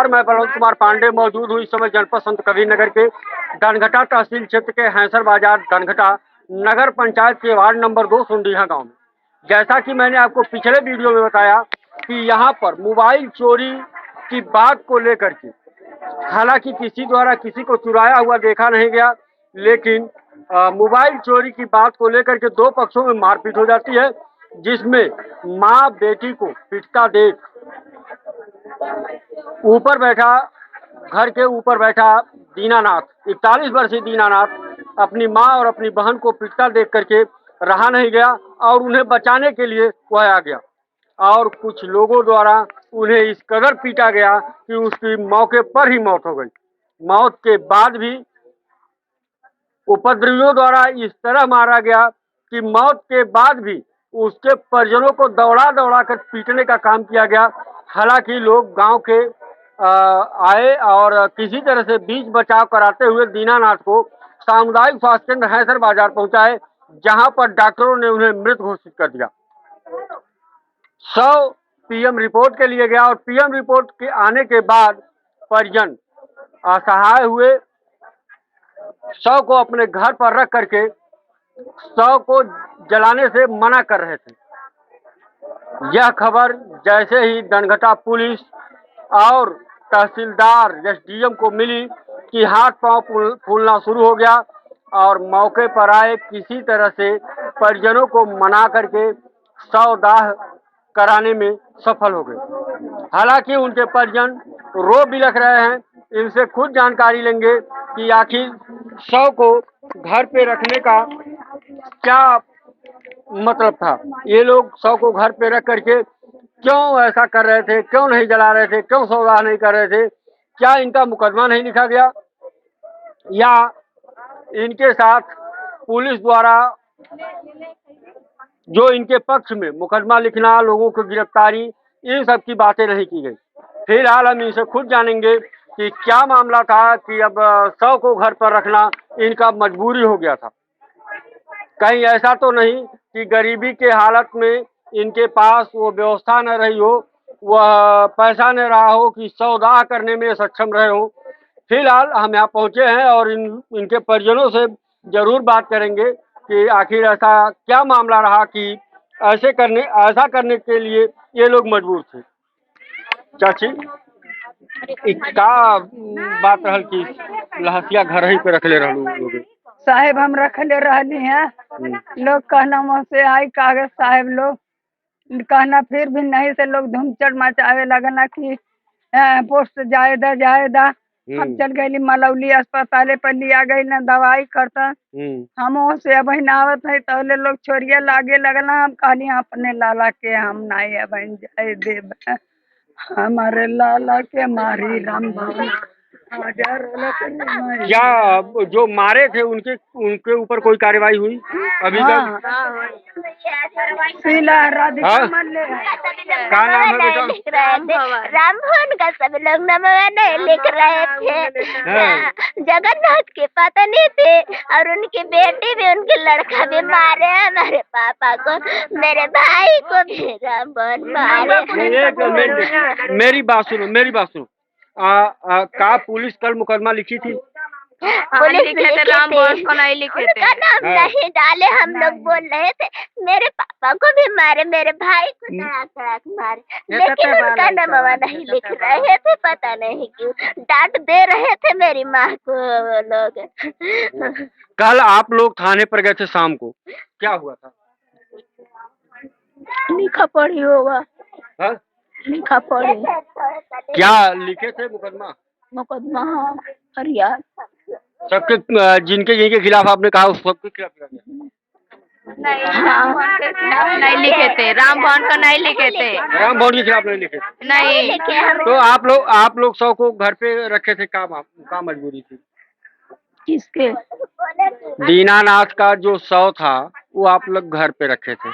मैं बलवंत कुमार पांडे मौजूद हूँ इस समय जनपद संत कबीर नगर के धनघटा तहसील क्षेत्र के हैंसर बाजार धनघटा नगर पंचायत के वार्ड नंबर 2 सुंडीहा गांव में। जैसा कि मैंने आपको पिछले वीडियो में बताया कि यहाँ पर मोबाइल चोरी की बात को लेकर के हालांकि किसी द्वारा किसी को चुराया हुआ देखा नहीं गया, लेकिन मोबाइल चोरी की बात को लेकर के दो पक्षों में मारपीट हो जाती है, जिसमें माँ बेटी को पिटता देख ऊपर बैठा घर के ऊपर बैठा दीनानाथ 41 वर्षीय दीनानाथ अपनी माँ और अपनी बहन को पिटता देख करके रहा नहीं गया और उन्हें बचाने के लिए वह आ गया और कुछ लोगों द्वारा उन्हें इस कदर पीटा गया कि उसकी मौके पर ही मौत हो गई। मौत के बाद भी उपद्रवियों द्वारा इस तरह मारा गया कि मौत के बाद भी उसके परिजनों को दौड़ा दौड़ा कर पीटने का काम किया गया। हालांकि लोग गांव के आए और किसी तरह से बीच बचाव कराते हुए दीनानाथ को सामुदायिक स्वास्थ्य केंद्र हैंसर बाजार पहुंचाए, जहां पर डॉक्टरों ने उन्हें मृत घोषित कर दिया। 100 पीएम रिपोर्ट के लिए गया और पीएम रिपोर्ट के आने के बाद परिजन असहाय हुए, शव को अपने घर पर रख करके शव को जलाने से मना कर रहे थे। यह खबर जैसे ही धनघटा पुलिस और तहसीलदार एसडीएम को मिली कि हाथ पांव फूलना शुरू हो गया और मौके पर आए किसी तरह से परिजनों को मना करके शव दाह कराने में सफल हो गए। हालांकि उनके परिजन रो बिलख रहे हैं। इनसे खुद जानकारी लेंगे कि आखिर शव को घर पे रखने का क्या मतलब था। ये लोग शव को घर पे रख करके क्यों ऐसा कर रहे थे, क्यों नहीं जला रहे थे, क्यों सौदा नहीं कर रहे थे, क्या इनका मुकदमा नहीं लिखा गया या इनके साथ पुलिस द्वारा जो इनके पक्ष में मुकदमा लिखना, लोगों की गिरफ्तारी, इन सब की बातें नहीं की गई। फिलहाल हम इनसे खुद जानेंगे कि क्या मामला था कि अब शव को घर पर रखना इनका मजबूरी हो गया था। कहीं ऐसा तो नहीं कि गरीबी के हालत में इनके पास वो व्यवस्था न रही हो, वह पैसा न रहा हो कि सौदा करने में सक्षम रहे हो। फिलहाल हम यहाँ पहुँचे हैं और इनके परिजनों से जरूर बात करेंगे कि आखिर ऐसा क्या मामला रहा कि ऐसा करने के लिए ये लोग मजबूर थे। चाची का बात रहल कि लहसिया घर ही पे रखले रहलू साहेब, हम रखले रहली हैं। लोग कहना मुँह से आई कागज साहेब लोग कहना, फिर भी नहीं से लोग धूमचड़ मचावे लगना कि पोस्ट जायदा। हम चल गई मलौली अस्पताल पर लिया गई ना दवाई करता। हम से अब आवत है तो लोग छोरिया लागे लगना। हम कहली अपने लाला के हम नहीं अब जाए देव, हमारे लाला के मारी राम भवन। क्या जो मारे थे उनके ऊपर कोई कार्रवाई हुई अभी तक? क्या नाम है बेटा? राम भवन का सब लोग नाम नहीं लिख रहे थे। जगन्नाथ के पता नहीं थे और उनकी बेटी भी उनके लड़का भी मारे, हमारे पापा को, मेरे भाई को भी राम भवन मारे। मेरी बात सुनो। का पुलिस कल मुकदमा लिखी थी? पुलिस लिखे थे, राम भवन को नहीं लिखे थे। उनका नाम नहीं डाले, हम लोग बोल रहे थे मेरे पापा को भी मारे, मेरे भाई को तड़ाक मारे, लेकिन उनका नाम नहीं लिख रहे थे। पता नहीं क्यों डांट दे रहे थे मेरी माँ को लोग। कल आप लोग थाने पर गए थे शाम को, क्या हुआ था? लिखा पढ़ी होगा। लिखा पढ़ी क्या लिखे थे? मुकदमा हाँ, फरियाद सबके जिनके खिलाफ आपने कहा उस सबके खिलाफ नहीं लिखे थे। राम भवन को नहीं लिखे थे। राम भवन के खिलाफ नहीं लिखे थे? नहीं। तो आप लोग शव को घर पे रखे थे, का मजबूरी थी? किसके? दीनानाथ का जो शव था वो आप लोग घर पे रखे थे,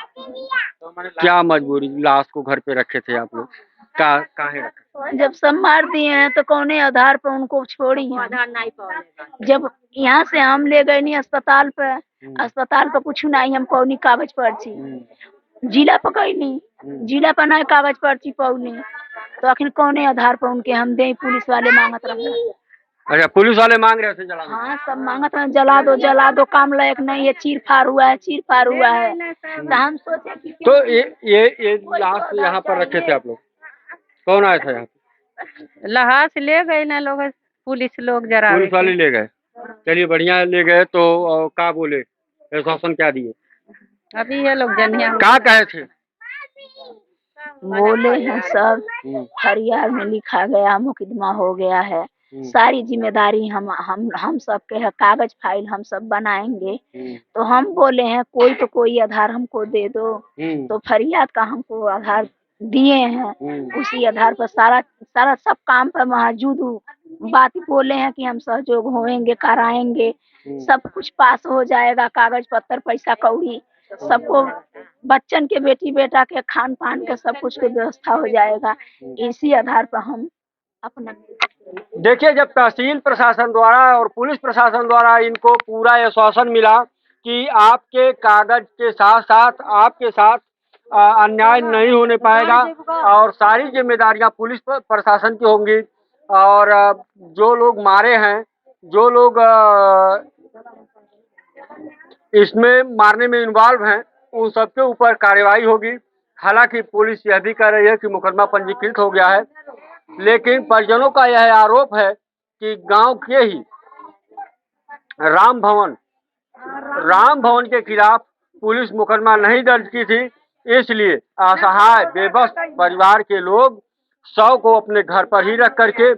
क्या मजबूरी? लाश को घर पे रखे थे आप लोग, काहे रखे? जब सब मार दिए हैं तो कौने आधार पर उनको छोड़ी है? आधार नहीं पाओगे। जब यहाँ से हम ले गए नहीं अस्पताल पे कुछ नहीं हम कौनी कागज पर्ची, जिला पकड़नी, जिला पर नहीं कागज पर्ची पौनी, तो आखिर कौने आधार पर उनके हम दे, पुलिस वाले मांगत रहे। अच्छा, पुलिस वाले मांग रहे थे जलाने? हाँ, सब मांगत रहे जला दो, काम लायक नहीं है, चीर फाड़ हुआ है, तो हम सोचे कि तो ये लाश यहाँ पर रखे थे आप लोग? कौन आया था यहाँ पे? लहास ले गए ना लोग, पुलिस लोग जरा पुलिस वाले ले गए? चलिए बढ़िया, ले गए तो क्या बोले, आश्वासन क्या दिए? अभी ये लोग जनिया क्या कहे थे? बोले हैं सब फरियाद में लिखा गया, मुकदमा हो गया है, सारी जिम्मेदारी हम सब के है, कागज फाइल हम सब बनाएंगे। तो हम बोले हैं कोई आधार हमको दे दो, तो फरियाद का हमको आधार दिए हैं, उसी आधार पर सारा सब काम पर मौजूद बात बोले हैं कि हम सहयोग होएंगे, कराएंगे, सब कुछ पास हो जाएगा, कागज पत्तर पैसा कौड़ी सबको, बच्चन के बेटी बेटा के खान पान के सब कुछ की व्यवस्था हो जाएगा। इसी आधार पर हम अपना देखिए, जब तहसील प्रशासन द्वारा और पुलिस प्रशासन द्वारा इनको पूरा आश्वासन मिला कि आपके कागज के साथ साथ आपके साथ अन्याय नहीं होने पाएगा और सारी जिम्मेदारियां पुलिस प्रशासन की होंगी, और जो लोग मारे हैं, जो लोग इसमें मारने में इन्वॉल्व हैं, उन सबके ऊपर कार्रवाई होगी। हालांकि पुलिस यह भी कह रही है कि मुकदमा पंजीकृत हो गया है, लेकिन परिजनों का यह आरोप है कि गांव के ही राम भवन के खिलाफ पुलिस मुकदमा नहीं दर्ज की थी, इसलिए असहाय बेबस परिवार के लोग शव को अपने घर पर ही रख करके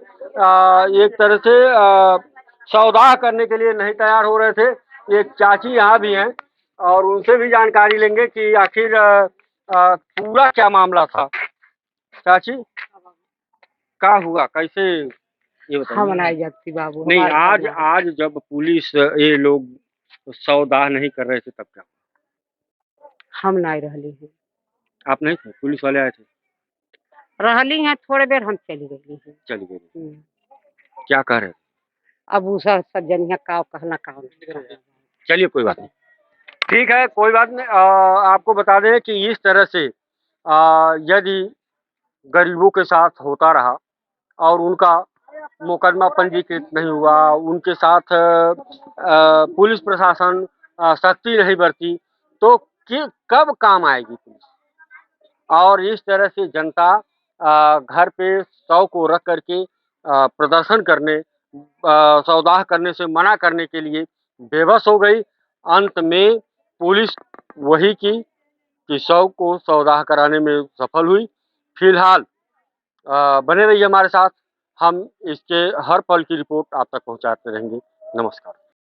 एक तरह से सौदा करने के लिए नहीं तैयार हो रहे थे। एक चाची यहाँ भी हैं और उनसे भी जानकारी लेंगे कि आखिर पूरा क्या मामला था। चाची, क्या हुआ, कैसे, ये बताइए। हम नहीं जाती बाबू, नहीं, आज जब पुलिस ये लोग सौदा नहीं कर रहे थे तब क्या? हम नहीं रहली हैं। आप नहीं थे? पुलिस वाले आए थे? रहली हैं थोड़े देर, हम चली गई हैं। चली गई? क्या कह रहे? अब उस सज्जनिया का कहना काम। चलिए कोई बात नहीं, ठीक है, कोई बात नहीं। आपको बता दें कि इस तरह से यदि गरीबों के साथ होता रहा और उनका मुकदमा पंजीकृत नहीं हुआ, उनके साथ पुलिस प्रशासन सख्ती नहीं बरती, तो कब काम आएगी पुलिस? और इस तरह से जनता घर पे शव को रख करके प्रदर्शन करने, सौदा करने से मना करने के लिए बेबस हो गई। अंत में पुलिस वही की कि शव को सौदा कराने में सफल हुई। फिलहाल बने रहिए हमारे साथ, हम इसके हर पल की रिपोर्ट आप तक पहुंचाते रहेंगे। नमस्कार।